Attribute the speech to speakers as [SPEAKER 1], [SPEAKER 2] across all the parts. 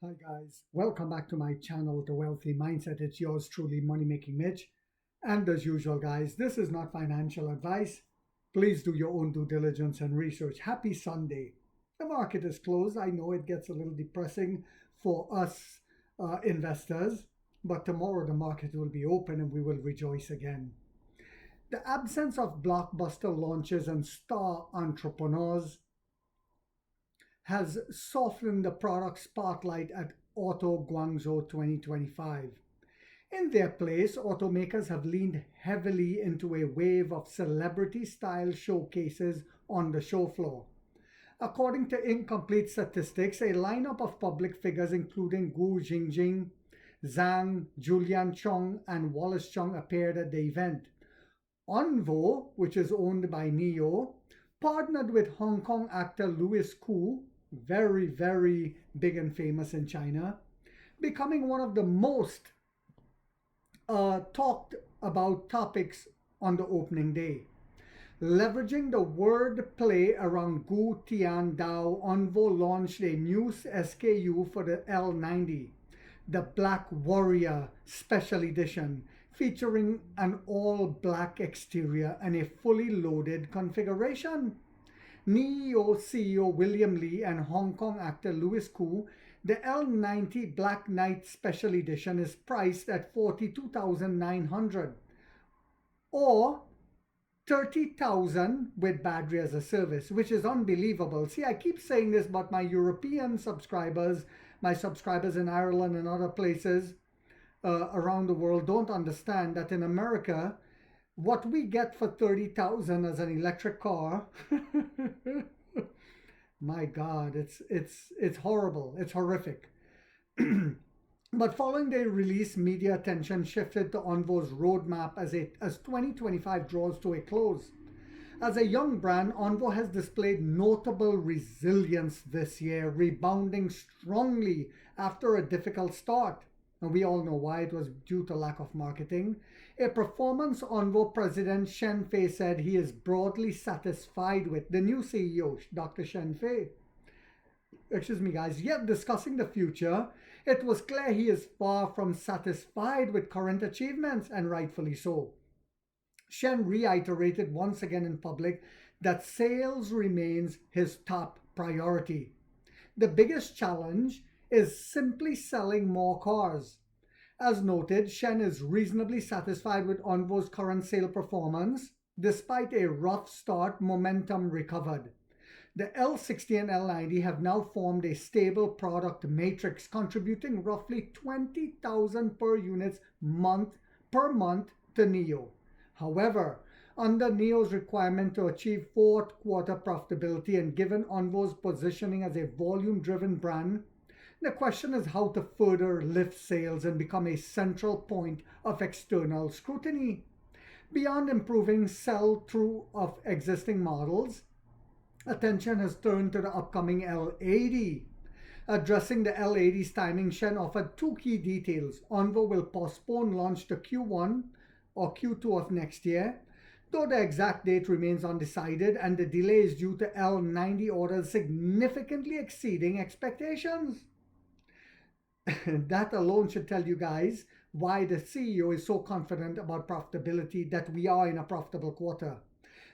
[SPEAKER 1] Hi guys, welcome back to my channel, The Wealthy Mindset. It's yours truly, Money Making Mitch. And as usual, guys, this is not financial advice. Please do your own due diligence and research. Happy Sunday. The market is closed. I know it gets a little depressing for us investors, but tomorrow the market will be open and we will rejoice again. The absence of blockbuster launches and star entrepreneurs has softened the product spotlight at Auto Guangzhou 2025. In their place, automakers have leaned heavily into a wave of celebrity style showcases on the show floor. According to incomplete statistics, a lineup of public figures including Gu Jingjing, Zhang, Julian Chong, and Wallace Chong appeared at the event. Onvo, which is owned by NIO, partnered with Hong Kong actor Louis Koo, very, very big and famous in China, becoming one of the most talked about topics on the opening day. Leveraging the word play around Gu Tian Dao, Onvo launched a new SKU for the L90, the Black Warrior Special Edition, featuring an all-black exterior and a fully loaded configuration. NIO CEO William Lee and Hong Kong actor Louis Koo, the L90 Black Knight Special Edition is priced at 42,900 or 30,000 with battery as a service, which is unbelievable. See, I keep saying this, but my European subscribers, my subscribers in Ireland and other places around the world don't understand that in America, what we get for 30,000 as an electric car, my God, it's horrible. It's horrific. But following their release, media attention shifted to Onvo's roadmap as 2025 draws to a close. As a young brand, Onvo has displayed notable resilience this year, rebounding strongly after a difficult start. And we all know why. It was due to lack of marketing. A performance Onvo president Shen said he is broadly satisfied with the new CEO, Dr. Shen. Excuse me, guys. Yet discussing the future, it was clear he is far from satisfied with current achievements, and rightfully so. Shen reiterated once again in public that sales remains his top priority. The biggest challenge is simply selling more cars. As noted, Shen is reasonably satisfied with Onvo's current sale performance. Despite a rough start, momentum recovered. The L60 and L90 have now formed a stable product matrix, contributing roughly 20,000 per units per month to NIO. However, under NIO's requirement to achieve fourth quarter profitability and given Onvo's positioning as a volume-driven brand, the question is how to further lift sales and become a central point of external scrutiny. Beyond improving sell-through of existing models, attention has turned to the upcoming L80. Addressing the L80's timing, Shen offered two key details. Onvo will postpone launch to Q1 or Q2 of next year, though the exact date remains undecided, and the delay is due to L90 orders significantly exceeding expectations. That alone should tell you guys why the CEO is so confident about profitability, that we are in a profitable quarter,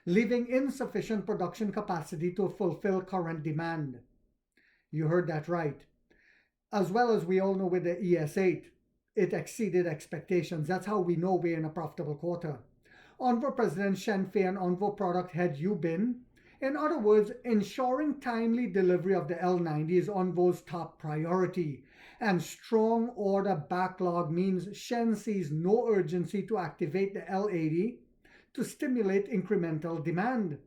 [SPEAKER 1] leaving insufficient production capacity to fulfill current demand. You heard that right. As well as we all know with the ES8, it exceeded expectations. That's how we know we're in a profitable quarter. Onvo President Shen Fei and Onvo product head Yu Bin. In other words, ensuring timely delivery of the L90 is Onvo's top priority, and strong order backlog means Shen sees no urgency to activate the L80 to stimulate incremental demand.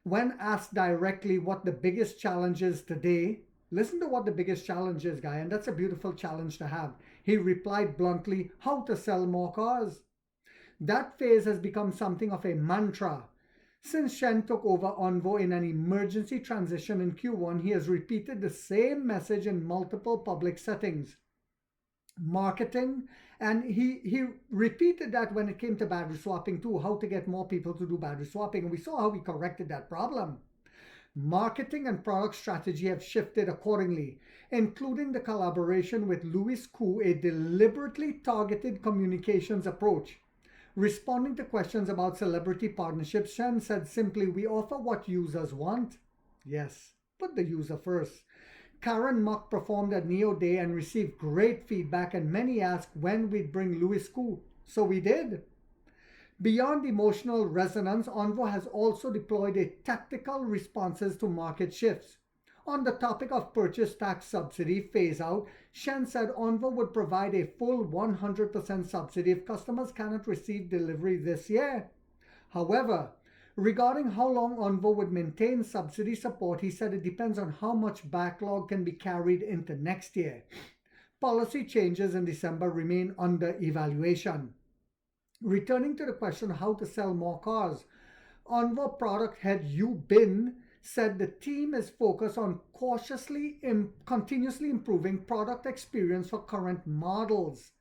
[SPEAKER 1] When asked directly what the biggest challenge is today, listen to what the biggest challenge is, guy, and that's a beautiful challenge to have. He replied bluntly, how to sell more cars. That phase has become something of a mantra. Since Shen took over Onvo in an emergency transition in Q1, he has repeated the same message in multiple public settings. Marketing, and he repeated that when it came to battery swapping too, how to get more people to do battery swapping, and we saw how he corrected that problem. Marketing and product strategy have shifted accordingly, including the collaboration with Louis Koo, a deliberately targeted communications approach. Responding to questions about celebrity partnerships, Shen said simply, "We offer what users want." Yes, put the user first. Karen Muck performed at Neo Day and received great feedback, and many asked when we'd bring Louis Koo. So we did. Beyond emotional resonance, Onvo has also deployed a tactical responses to market shifts. On the topic of purchase tax subsidy phase out, Shen said Onvo would provide a full 100% subsidy if customers cannot receive delivery this year. However, regarding how long Onvo would maintain subsidy support, he said it depends on how much backlog can be carried into next year. Policy changes in December remain under evaluation. Returning to the question of how to sell more cars, Onvo product head Yu Bin said the team is focused on continuously improving product experience for current models.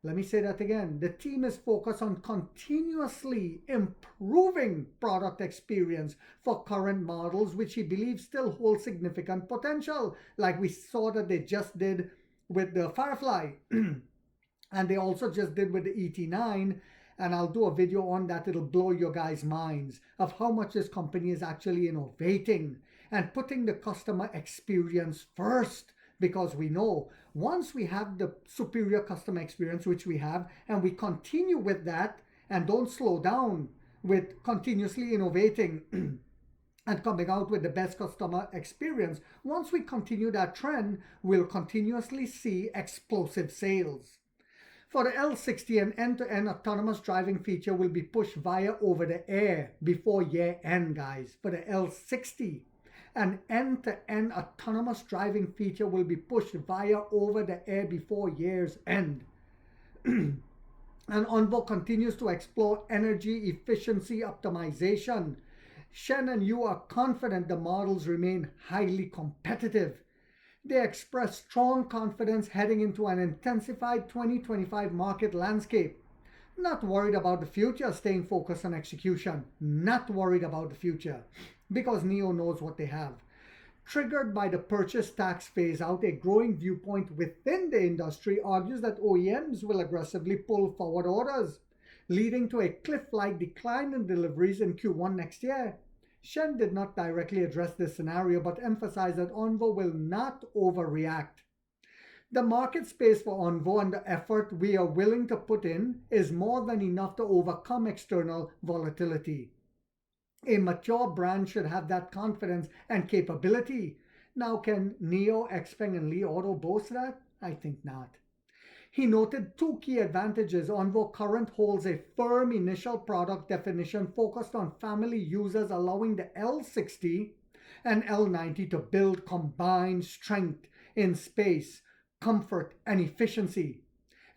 [SPEAKER 1] Let me say that again. The team is focused on continuously improving product experience for current models, which he believes still hold significant potential, like we saw that they just did with the Firefly. And they also just did with the ET9, and I'll do a video on that. It'll blow your guys' minds of how much this company is actually innovating and putting the customer experience first, because we know once we have the superior customer experience, which we have, and we continue with that and don't slow down with continuously innovating and coming out with the best customer experience, once we continue that trend, we'll continuously see explosive sales. For the L60, an end-to-end autonomous driving feature will be pushed via over-the-air before year end, guys. For the L60, an end-to-end autonomous driving feature will be pushed via over-the-air before year's end. And Onvo continues to explore energy efficiency optimization. Shen and Yu are confident the models remain highly competitive. They express strong confidence heading into an intensified 2025 market landscape. Not worried about the future, staying focused on execution. Not worried about the future, because NIO knows what they have. Triggered by the purchase tax phase out, a growing viewpoint within the industry argues that OEMs will aggressively pull forward orders, leading to a cliff-like decline in deliveries in Q1 next year. Shen did not directly address this scenario, but emphasized that Onvo will not overreact. The market space for Onvo and the effort we are willing to put in is more than enough to overcome external volatility. A mature brand should have that confidence and capability. Now, can NIO, XPeng, and Li Auto boast that? I think not. He noted two key advantages. Onvo current holds a firm initial product definition focused on family users, allowing the L60 and L90 to build combined strength in space, comfort, and efficiency.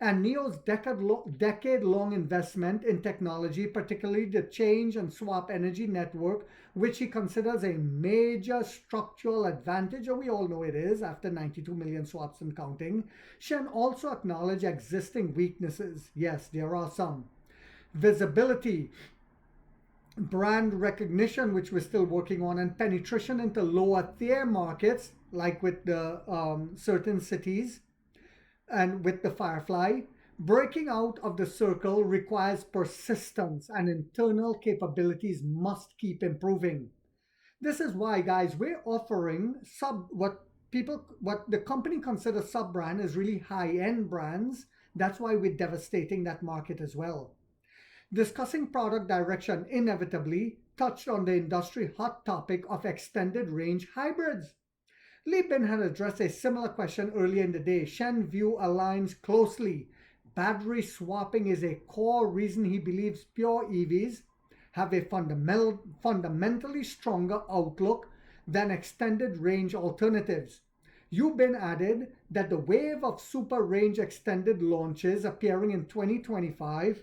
[SPEAKER 1] And NIO's decade-long investment in technology, particularly the change and swap energy network, which he considers a major structural advantage, and we all know it is after 92 million swaps and counting. Shen also acknowledged existing weaknesses. Yes, there are some. Visibility, brand recognition, which we're still working on, and penetration into lower tier markets, like with the certain cities and with the Firefly. Breaking out of the circle requires persistence, and internal capabilities must keep improving. This is why, guys, we're offering what the company considers sub-brand is really high-end brands. That's why we're devastating that market as well. Discussing product direction inevitably touched on the industry hot topic of extended range hybrids. Li Bin had addressed a similar question earlier in the day. Shen view aligns closely. Battery swapping is a core reason he believes pure EVs have a fundamentally stronger outlook than extended range alternatives. Yu Bin added that the wave of super range extended launches appearing in 2025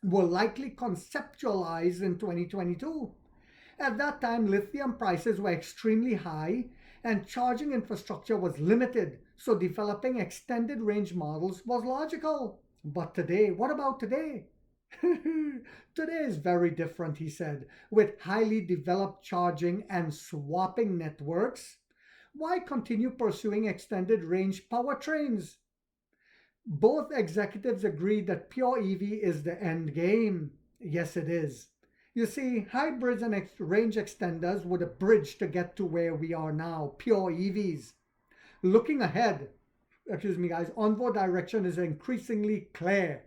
[SPEAKER 1] were likely conceptualized in 2022. At that time, lithium prices were extremely high and charging infrastructure was limited, so developing extended range models was logical. But today, what about today? Today is very different, he said, with highly developed charging and swapping networks. Why continue pursuing extended range powertrains? Both executives agreed that pure EV is the end game. Yes, it is. You see, hybrids and range extenders were the bridge to get to where we are now, pure EVs. Looking ahead, excuse me guys, Onvo direction is increasingly clear.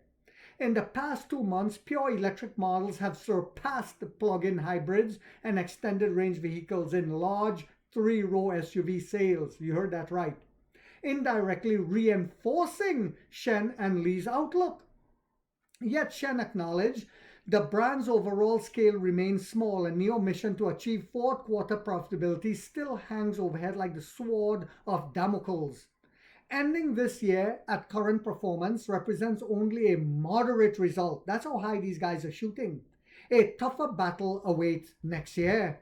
[SPEAKER 1] In the past 2 months, pure electric models have surpassed the plug-in hybrids and extended range vehicles in large three-row SUV sales. You heard that right. Indirectly reinforcing Shen and Lee's outlook. Yet Shen acknowledged the brand's overall scale remains small and NIO mission to achieve fourth quarter profitability still hangs overhead like the sword of Damocles. Ending this year at current performance represents only a moderate result. That's how high these guys are shooting. A tougher battle awaits next year.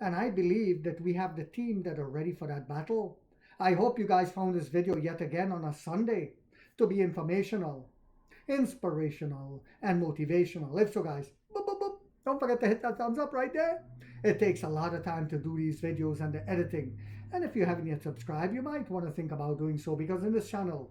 [SPEAKER 1] And I believe that we have the team that are ready for that battle. I hope you guys found this video yet again on a Sunday to be informational, inspirational, and motivational. If so, guys, boop, boop, boop. Don't forget to hit that thumbs up right there. It takes a lot of time to do these videos and the editing. And if you haven't yet subscribed, you might want to think about doing so, because in this channel,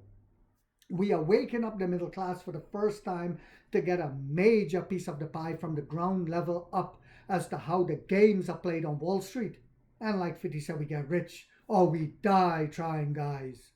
[SPEAKER 1] we are waking up the middle class for the first time to get a major piece of the pie from the ground level up as to how the games are played on Wall Street. And like 50 said, we get rich or we die trying, guys.